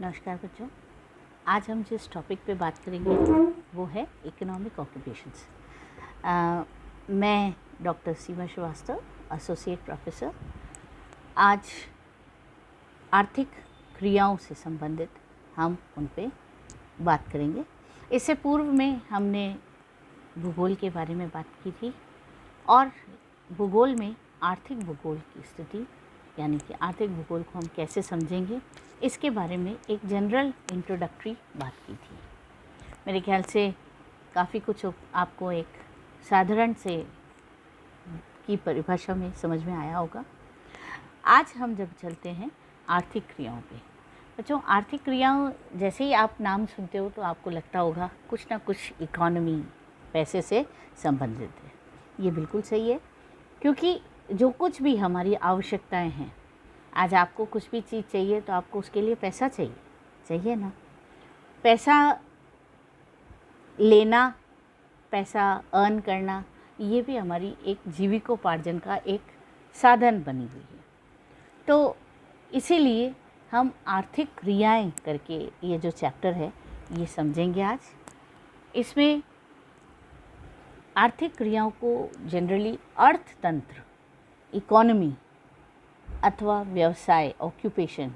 नमस्कार बच्चों। आज हम जिस टॉपिक पे बात करेंगे वो है इकोनॉमिक ऑक्यूपेशंस। मैं डॉक्टर सीमा श्रीवास्तव, एसोसिएट प्रोफेसर। आज आर्थिक क्रियाओं से संबंधित हम उन पे बात करेंगे। इससे पूर्व में हमने भूगोल के बारे में बात की थी और भूगोल में आर्थिक भूगोल की स्थिति यानी कि आर्थिक भूगोल को हम कैसे समझेंगे इसके बारे में एक जनरल इंट्रोडक्टरी बात की थी। मेरे ख्याल से काफ़ी कुछ आपको एक साधारण से की परिभाषा में समझ में आया होगा। आज हम जब चलते हैं आर्थिक क्रियाओं पे, बच्चों आर्थिक क्रियाओं जैसे ही आप नाम सुनते हो तो आपको लगता होगा कुछ ना कुछ इकोनॉमी पैसे से संबंधित है। ये बिल्कुल सही है, क्योंकि जो कुछ भी हमारी आवश्यकताएं हैं, आज आपको कुछ भी चीज़ चाहिए तो आपको उसके लिए पैसा चाहिए ना। पैसा लेना, पैसा अर्न करना, ये भी हमारी एक जीविकोपार्जन का एक साधन बनी हुई है। तो इसीलिए हम आर्थिक क्रियाएं करके ये जो चैप्टर है ये समझेंगे आज। इसमें आर्थिक क्रियाओं को जनरली अर्थतंत्र, इकोनॉमी अथवा व्यवसाय, ऑक्यूपेशन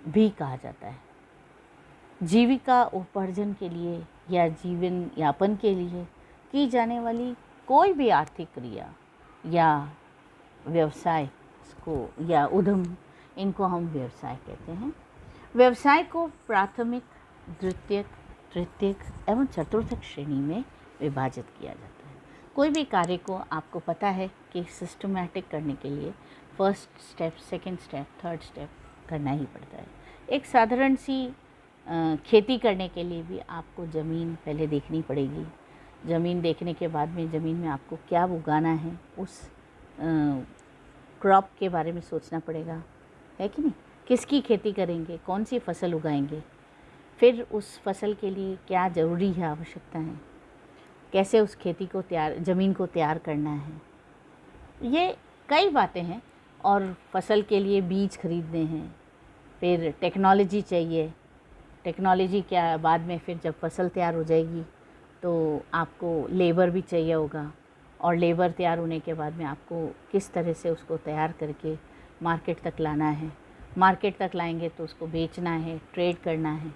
भी कहा जाता है। जीविका उपार्जन के लिए या जीवन यापन के लिए की जाने वाली कोई भी आर्थिक क्रिया या व्यवसाय को या उद्यम, इनको हम व्यवसाय कहते हैं। व्यवसाय को प्राथमिक, द्वितीयक, तृतीयक एवं चतुर्थक श्रेणी में विभाजित किया जाता है। कोई भी कार्य को आपको पता है कि सिस्टमैटिक करने के लिए first step, second step, third step करना ही पड़ता है। एक साधारण सी खेती करने के लिए भी आपको ज़मीन पहले देखनी पड़ेगी। ज़मीन देखने के बाद में ज़मीन में आपको क्या उगाना है, उस क्रॉप के बारे में सोचना पड़ेगा, है कि नहीं। किसकी खेती करेंगे, कौन सी फसल उगाएंगे, फिर उस फसल के लिए क्या ज़रूरी है, आवश्यकता है, कैसे उस खेती को ज़मीन को तैयार करना है, ये कई बातें हैं। और फसल के लिए बीज खरीदने हैं, फिर टेक्नोलॉजी चाहिए। टेक्नोलॉजी क्या, बाद में फिर जब फसल तैयार हो जाएगी तो आपको लेबर भी चाहिए होगा, और लेबर तैयार होने के बाद में आपको किस तरह से उसको तैयार करके मार्केट तक लाना है। मार्केट तक लाएंगे तो उसको बेचना है, ट्रेड करना है।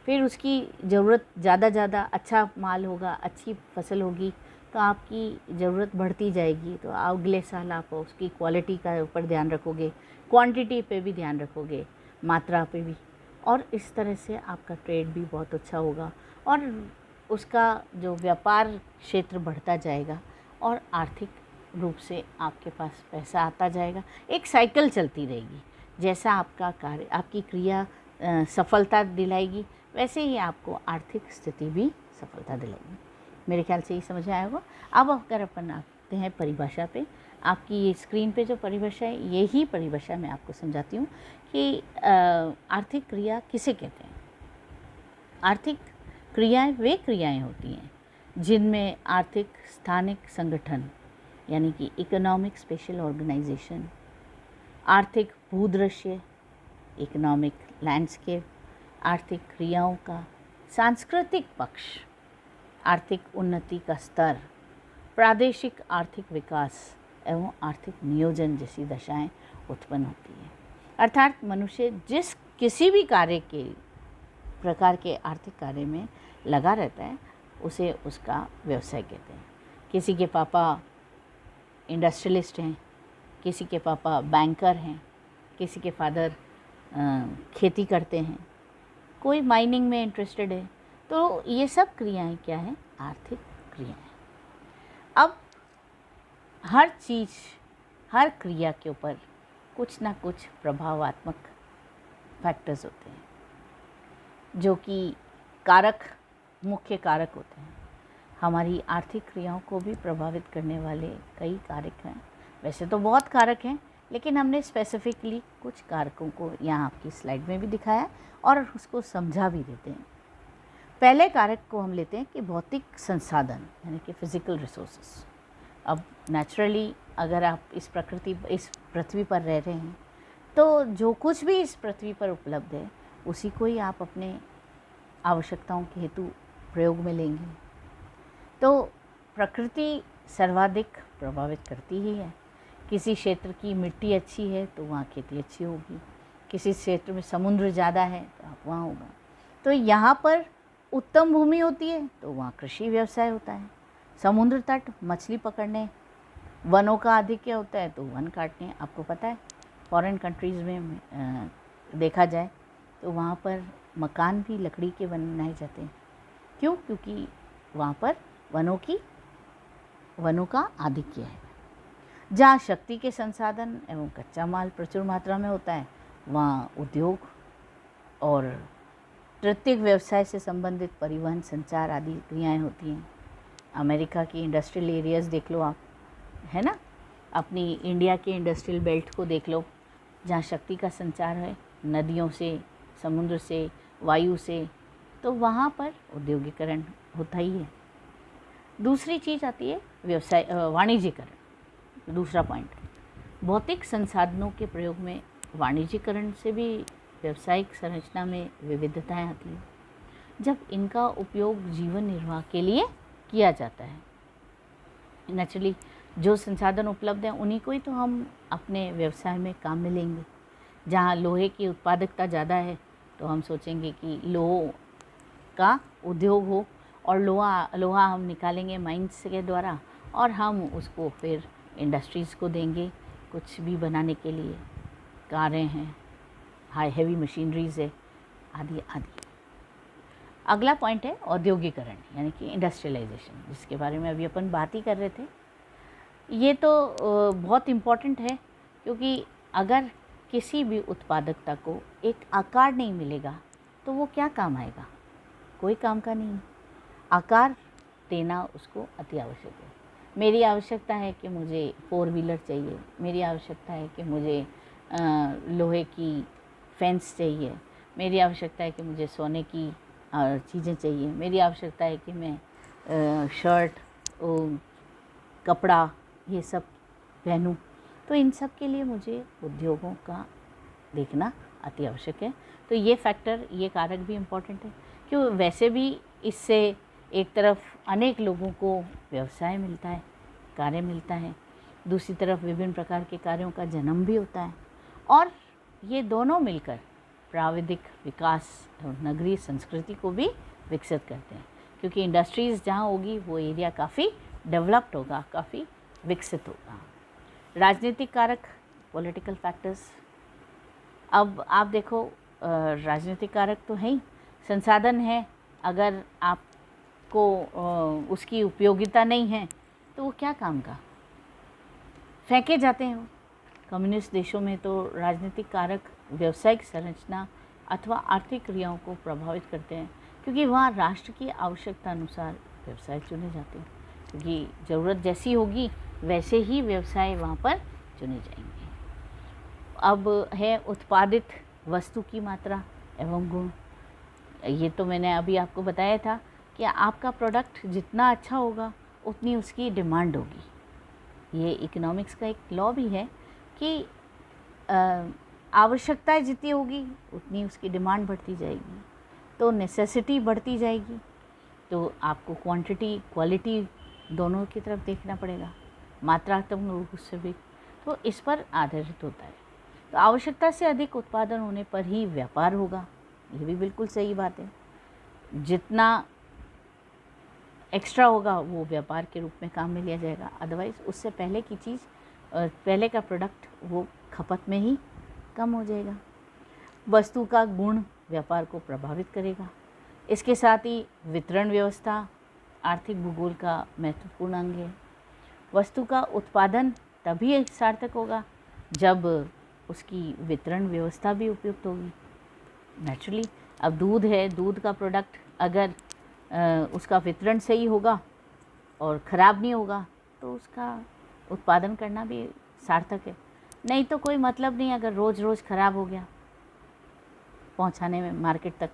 फिर उसकी ज़रूरत ज़्यादा अच्छा माल होगा, अच्छी फसल होगी तो आपकी ज़रूरत बढ़ती जाएगी। तो अगले साल आप उसकी क्वालिटी का ऊपर ध्यान रखोगे, क्वांटिटी पे भी ध्यान रखोगे, मात्रा पे भी, और इस तरह से आपका ट्रेड भी बहुत अच्छा होगा और उसका जो व्यापार क्षेत्र बढ़ता जाएगा और आर्थिक रूप से आपके पास पैसा आता जाएगा। एक साइकिल चलती रहेगी। जैसा आपका कार्य, आपकी क्रिया सफलता दिलाएगी, वैसे ही आपको आर्थिक स्थिति भी सफलता दिलाएगी। मेरे ख्याल से ये समझ में आया होगा। अब अगर अपन आते हैं परिभाषा पे, आपकी ये स्क्रीन पे जो परिभाषा है, यही परिभाषा मैं आपको समझाती हूँ कि आर्थिक क्रिया किसे कहते हैं। आर्थिक क्रियाएं वे क्रियाएं होती हैं जिनमें आर्थिक स्थानिक संगठन यानी कि इकोनॉमिक स्पेशल ऑर्गेनाइजेशन, आर्थिक भूदृश्य इकोनॉमिक लैंडस्केप, आर्थिक क्रियाओं का सांस्कृतिक पक्ष, आर्थिक उन्नति का स्तर, प्रादेशिक आर्थिक विकास एवं आर्थिक नियोजन जैसी दशाएं उत्पन्न होती हैं। अर्थात मनुष्य जिस किसी भी कार्य के प्रकार के आर्थिक कार्य में लगा रहता है उसे उसका व्यवसाय कहते हैं। किसी के पापा इंडस्ट्रियलिस्ट हैं, किसी के पापा बैंकर हैं, किसी के फादर खेती करते हैं, कोई माइनिंग में इंटरेस्टेड है। तो ये सब क्रियाएं क्या हैं, आर्थिक क्रियाएं। अब हर चीज़, हर क्रिया के ऊपर कुछ ना कुछ प्रभावात्मक फैक्टर्स होते हैं जो कि कारक, मुख्य कारक होते हैं। हमारी आर्थिक क्रियाओं को भी प्रभावित करने वाले कई कारक हैं। वैसे तो बहुत कारक हैं, लेकिन हमने स्पेसिफिकली कुछ कारकों को यहाँ आपकी स्लाइड में भी दिखाया और उसको समझा भी देते हैं। पहले कारक को हम लेते हैं कि भौतिक संसाधन यानी कि फिज़िकल रिसोर्सेस। अब नेचुरली अगर आप इस पृथ्वी पर रह रहे हैं तो जो कुछ भी इस पृथ्वी पर उपलब्ध है उसी को ही आप अपने आवश्यकताओं के हेतु प्रयोग में लेंगे। तो प्रकृति सर्वाधिक प्रभावित करती ही है। किसी क्षेत्र की मिट्टी अच्छी है तो वहाँ खेती अच्छी होगी, किसी क्षेत्र में समुद्र ज़्यादा है तो आप वहाँ होगा। तो यहाँ पर उत्तम भूमि होती है तो वहाँ कृषि व्यवसाय होता है। समुद्र तट मछली पकड़ने, वनों का आधिक्य होता है तो वन काटने। आपको पता है फॉरेन कंट्रीज़ में देखा जाए तो वहाँ पर मकान भी लकड़ी के बनाए जाते हैं। क्यों? क्योंकि वहाँ पर वनों का आधिक्य है। जहाँ शक्ति के संसाधन एवं कच्चा माल प्रचुर मात्रा में होता है वहाँ उद्योग और तृतीयक व्यवसाय से संबंधित परिवहन, संचार आदि क्रियाएँ होती हैं। अमेरिका की इंडस्ट्रियल एरियाज़ देख लो आप, है ना। अपनी इंडिया के इंडस्ट्रियल बेल्ट को देख लो, जहाँ शक्ति का संचार है नदियों से, समुद्र से, वायु से, तो वहाँ पर औद्योगिकरण होता ही है। दूसरी चीज़ आती है व्यवसाय वाणिज्यिकरण। दूसरा पॉइंट, भौतिक संसाधनों के प्रयोग में वाणिज्यिकरण से भी व्यावसायिक संरचना में विविधताएं आती हैं, जब इनका उपयोग जीवन निर्वाह के लिए किया जाता है। नेचुरली जो संसाधन उपलब्ध हैं उन्हीं को ही तो हम अपने व्यवसाय में काम में लेंगे। जहाँ लोहे की उत्पादकता ज़्यादा है तो हम सोचेंगे कि लोह का उद्योग हो और लोहा हम निकालेंगे माइंस के द्वारा और हम उसको फिर इंडस्ट्रीज़ को देंगे कुछ भी बनाने के लिए। कारें हैं, हैवी मशीनरीज़ है, आदि आदि। अगला पॉइंट है औद्योगिकरण यानी कि इंडस्ट्रियलाइजेशन, जिसके बारे में अभी अपन बात ही कर रहे थे। ये तो बहुत इम्पॉर्टेंट है, क्योंकि अगर किसी भी उत्पादकता को एक आकार नहीं मिलेगा तो वो क्या काम आएगा? कोई काम का नहीं। आकार देना उसको अति आवश्यक है। मेरी आवश्यकता है कि मुझे 4 व्हीलर चाहिए, मेरी आवश्यकता है कि मुझे लोहे की फेंस चाहिए, मेरी आवश्यकता है कि मुझे सोने की चीज़ें चाहिए, मेरी आवश्यकता है कि मैं शर्ट, कपड़ा ये सब पहनूं। तो इन सब के लिए मुझे उद्योगों का देखना अति आवश्यक है। तो ये फैक्टर, ये कारक भी इम्पॉर्टेंट है, क्यों वैसे भी इससे एक तरफ अनेक लोगों को व्यवसाय मिलता है, कार्य मिलता है, दूसरी तरफ विभिन्न प्रकार के कार्यों का जन्म भी होता है, और ये दोनों मिलकर प्राविधिक विकास और नगरीय संस्कृति को भी विकसित करते हैं। क्योंकि इंडस्ट्रीज़ जहाँ होगी वो एरिया काफ़ी डेवलप्ड होगा, काफ़ी विकसित होगा। राजनीतिक कारक, पॉलिटिकल फैक्टर्स। अब आप देखो, राजनीतिक कारक तो है ही, संसाधन है, अगर आपको उसकी उपयोगिता नहीं है तो वो क्या काम का, फेंके जाते हैं वो। कम्युनिस्ट देशों में तो राजनीतिक कारक व्यावसायिक संरचना अथवा आर्थिक क्रियाओं को प्रभावित करते हैं, क्योंकि वहाँ राष्ट्र की आवश्यकता अनुसार व्यवसाय चुने जाते हैं, क्योंकि ज़रूरत जैसी होगी वैसे ही व्यवसाय वहाँ पर चुने जाएंगे। अब है उत्पादित वस्तु की मात्रा एवं गुण। ये तो मैंने अभी आपको बताया था कि आपका प्रोडक्ट जितना अच्छा होगा उतनी उसकी डिमांड होगी। ये इकोनॉमिक्स का एक लॉ भी है कि आवश्यकताएं जितनी होगी उतनी उसकी डिमांड बढ़ती जाएगी, तो नेसेसिटी बढ़ती जाएगी, तो आपको क्वांटिटी क्वालिटी दोनों की तरफ देखना पड़ेगा, मात्रात्मक रूप से भी। तो इस पर आधारित होता है। तो आवश्यकता से अधिक उत्पादन होने पर ही व्यापार होगा, ये भी बिल्कुल सही बात है। जितना एक्स्ट्रा होगा वो व्यापार के रूप में काम में लिया जाएगा, अदरवाइज़ उससे पहले की चीज़, पहले का प्रोडक्ट वो खपत में ही कम हो जाएगा। वस्तु का गुण व्यापार को प्रभावित करेगा। इसके साथ ही वितरण व्यवस्था आर्थिक भूगोल का महत्वपूर्ण अंग है। वस्तु का उत्पादन तभी सार्थक होगा जब उसकी वितरण व्यवस्था भी उपयुक्त होगी। नेचुरली अब दूध है, दूध का प्रोडक्ट अगर उसका वितरण सही होगा और ख़राब नहीं होगा तो उसका उत्पादन करना भी सार्थक है। नहीं तो कोई मतलब नहीं अगर रोज़ रोज़ ख़राब हो गया पहुंचाने में मार्केट तक।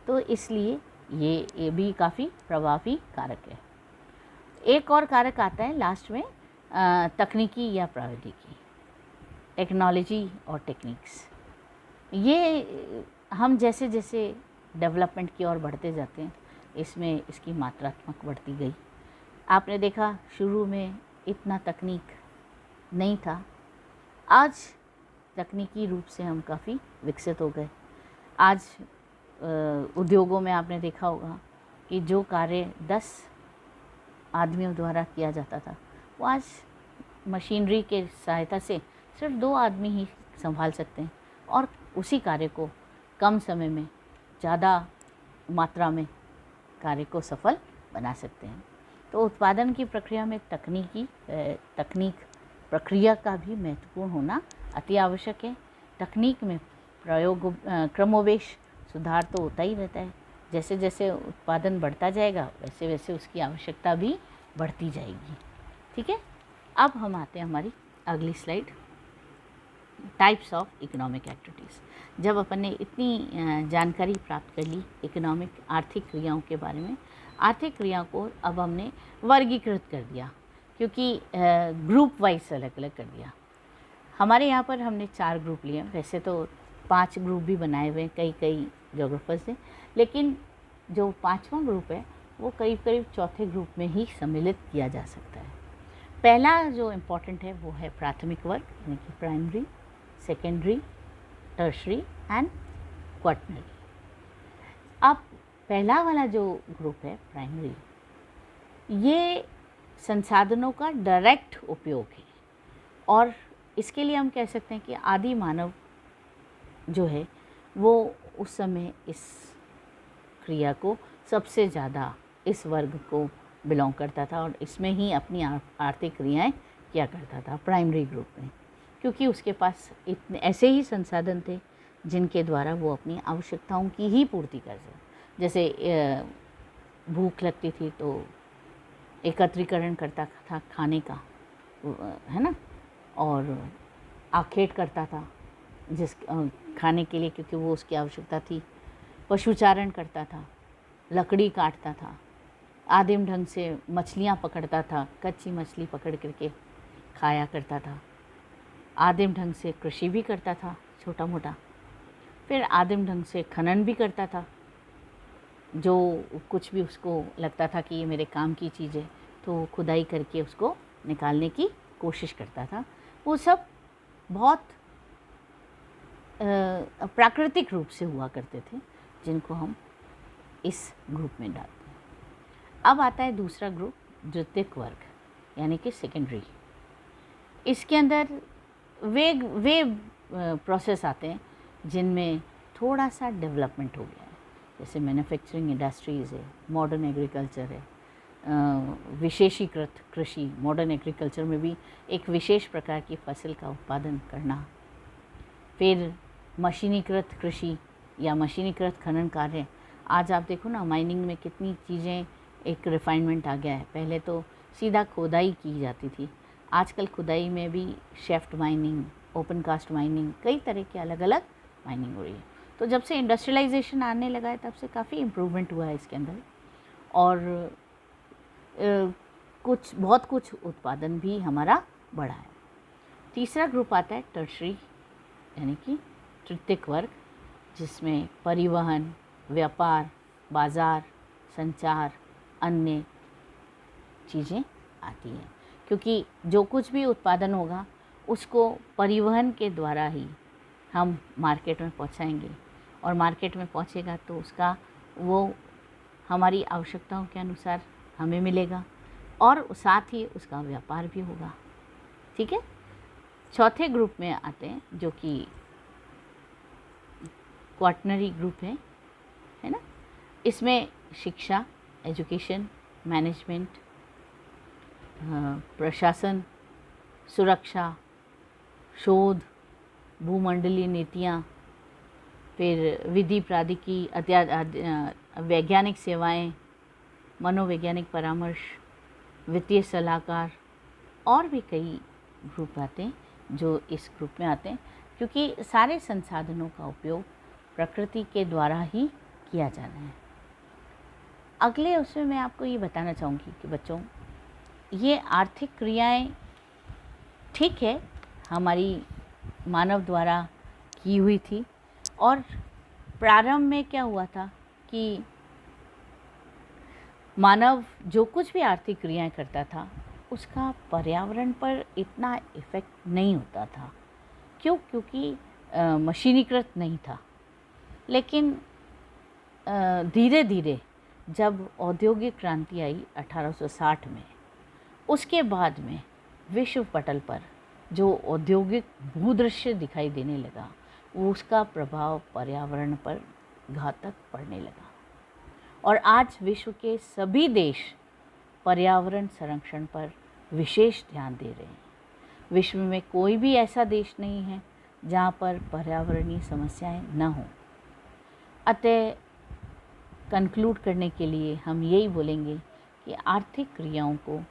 तो इसलिए ये भी काफ़ी प्रभावी कारक है। एक और कारक आता है लास्ट में, तकनीकी या प्रौद्योगिकी, टेक्नोलॉजी और टेक्निक्स। ये हम जैसे जैसे डेवलपमेंट की ओर बढ़ते जाते हैं, इसमें इसकी मात्रात्मक बढ़ती गई। आपने देखा शुरू में इतना तकनीक नहीं था, आज तकनीकी रूप से हम काफ़ी विकसित हो गए। आज उद्योगों में आपने देखा होगा कि जो कार्य 10 आदमियों द्वारा किया जाता था, वो आज मशीनरी के सहायता से सिर्फ 2 आदमी ही संभाल सकते हैं और उसी कार्य को कम समय में ज़्यादा मात्रा में कार्य को सफल बना सकते हैं। तो उत्पादन की प्रक्रिया में तकनीक प्रक्रिया का भी महत्वपूर्ण होना अति आवश्यक है। तकनीक में क्रमोवेश सुधार तो होता ही रहता है। जैसे जैसे उत्पादन बढ़ता जाएगा वैसे वैसे उसकी आवश्यकता भी बढ़ती जाएगी। ठीक है, अब हम आते हैं हमारी अगली slide, types of economic activities. जब अपन ने इतनी जानकारी प्राप्त कर ली इकोनॉमिक आर्थिक क्रियाओं के बारे में, आर्थिक क्रियाओं को अब हमने वर्गीकृत कर दिया, क्योंकि ग्रुप वाइज अलग अलग कर दिया। हमारे यहाँ पर हमने 4 ग्रुप लिए, वैसे तो 5 ग्रुप भी बनाए हुए हैं कई ज्योग्राफर्स ने, लेकिन जो 5वां ग्रुप है वो करीब करीब चौथे ग्रुप में ही सम्मिलित किया जा सकता है। पहला जो इम्पोर्टेंट है वो है प्राथमिक वर्ग, यानी कि primary, secondary, tertiary and quaternary. अब पहला वाला जो ग्रुप है प्राइमरी, ये संसाधनों का डायरेक्ट उपयोग है, और इसके लिए हम कह सकते हैं कि आदि मानव जो है वो उस समय इस क्रिया को सबसे ज़्यादा इस वर्ग को बिलोंग करता था और इसमें ही अपनी आर्थिक क्रियाएं किया करता था प्राइमरी ग्रुप में, क्योंकि उसके पास इतने ऐसे ही संसाधन थे जिनके द्वारा वो अपनी आवश्यकताओं की ही पूर्ति कर सके। जैसे भूख लगती थी तो एकत्रीकरण करता था खाने का, है ना, और आखेट करता था जिस खाने के लिए, क्योंकि वो उसकी आवश्यकता थी। पशुचारण करता था, लकड़ी काटता था, आदिम ढंग से मछलियाँ पकड़ता था, कच्ची मछली पकड़ करके खाया करता था। आदिम ढंग से कृषि भी करता था छोटा मोटा, फिर आदिम ढंग से खनन भी करता था। जो कुछ भी उसको लगता था कि ये मेरे काम की चीज़ है तो खुदाई करके उसको निकालने की कोशिश करता था। वो सब बहुत प्राकृतिक रूप से हुआ करते थे, जिनको हम इस ग्रुप में डालते हैं। अब आता है दूसरा ग्रुप, द्वितीयक वर्ग, यानी कि सेकेंडरी। इसके अंदर वे प्रोसेस आते हैं जिनमें थोड़ा सा डेवलपमेंट हो गया है, जैसे मैन्युफैक्चरिंग इंडस्ट्रीज़ है, मॉडर्न एग्रीकल्चर है, विशेषीकृत कृषि, मॉडर्न एग्रीकल्चर में भी एक विशेष प्रकार की फसल का उत्पादन करना, फिर मशीनीकृत कृषि या मशीनीकृत खनन कार्य। आज आप देखो ना, माइनिंग में कितनी चीज़ें, एक रिफाइनमेंट आ गया है। पहले तो सीधा खुदाई की जाती थी, आजकल खुदाई में भी shaft mining, open cast mining, कई तरह की अलग अलग माइनिंग हो रही है। तो जब से इंडस्ट्रियलाइजेशन आने लगा है तब से काफ़ी इम्प्रूवमेंट हुआ है इसके अंदर, और बहुत कुछ उत्पादन भी हमारा बढ़ा है। तीसरा ग्रुप आता है टर्शरी, यानी कि तृतीयक वर्ग, जिसमें परिवहन, व्यापार, बाज़ार, संचार, अन्य चीज़ें आती हैं, क्योंकि जो कुछ भी उत्पादन होगा उसको परिवहन के द्वारा ही हम मार्केट में पहुंचाएंगे, और मार्केट में पहुंचेगा तो उसका वो हमारी आवश्यकताओं के अनुसार हमें मिलेगा, और साथ ही उसका व्यापार भी होगा। ठीक है, चौथे ग्रुप में आते हैं जो कि क्वाटरनरी ग्रुप है ना। इसमें शिक्षा, एजुकेशन, मैनेजमेंट, प्रशासन, सुरक्षा, शोध, भूमंडलीय नीतियाँ, फिर विधि प्राधिकी, वैज्ञानिक सेवाएं, मनोवैज्ञानिक परामर्श, वित्तीय सलाहकार, और भी कई ग्रुप आते हैं जो इस ग्रुप में आते हैं, क्योंकि सारे संसाधनों का उपयोग प्रकृति के द्वारा ही किया जाना है। अगले उसमें मैं आपको ये बताना चाहूँगी कि बच्चों, ये आर्थिक क्रियाएं ठीक है हमारी मानव द्वारा की हुई थी, और प्रारंभ में क्या हुआ था कि मानव जो कुछ भी आर्थिक क्रियाएं करता था उसका पर्यावरण पर इतना इफ़ेक्ट नहीं होता था। क्यों? क्योंकि मशीनीकृत नहीं था। लेकिन धीरे धीरे जब औद्योगिक क्रांति आई 1860 में, उसके बाद में विश्व पटल पर जो औद्योगिक भूदृश्य दिखाई देने लगा, उसका प्रभाव पर्यावरण पर घातक पड़ने लगा। और आज विश्व के सभी देश पर्यावरण संरक्षण पर विशेष ध्यान दे रहे हैं। विश्व में कोई भी ऐसा देश नहीं है जहाँ पर पर्यावरणीय समस्याएं न हों। अतः कंक्लूड करने के लिए हम यही बोलेंगे कि आर्थिक क्रियाओं को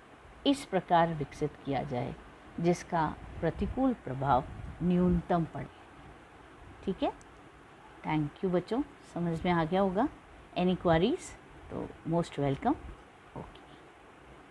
इस प्रकार विकसित किया जाए जिसका प्रतिकूल प्रभाव न्यूनतम पड़े। ठीक है, थैंक यू बच्चों, समझ में आ गया होगा। एनी क्वारीज तो मोस्ट वेलकम।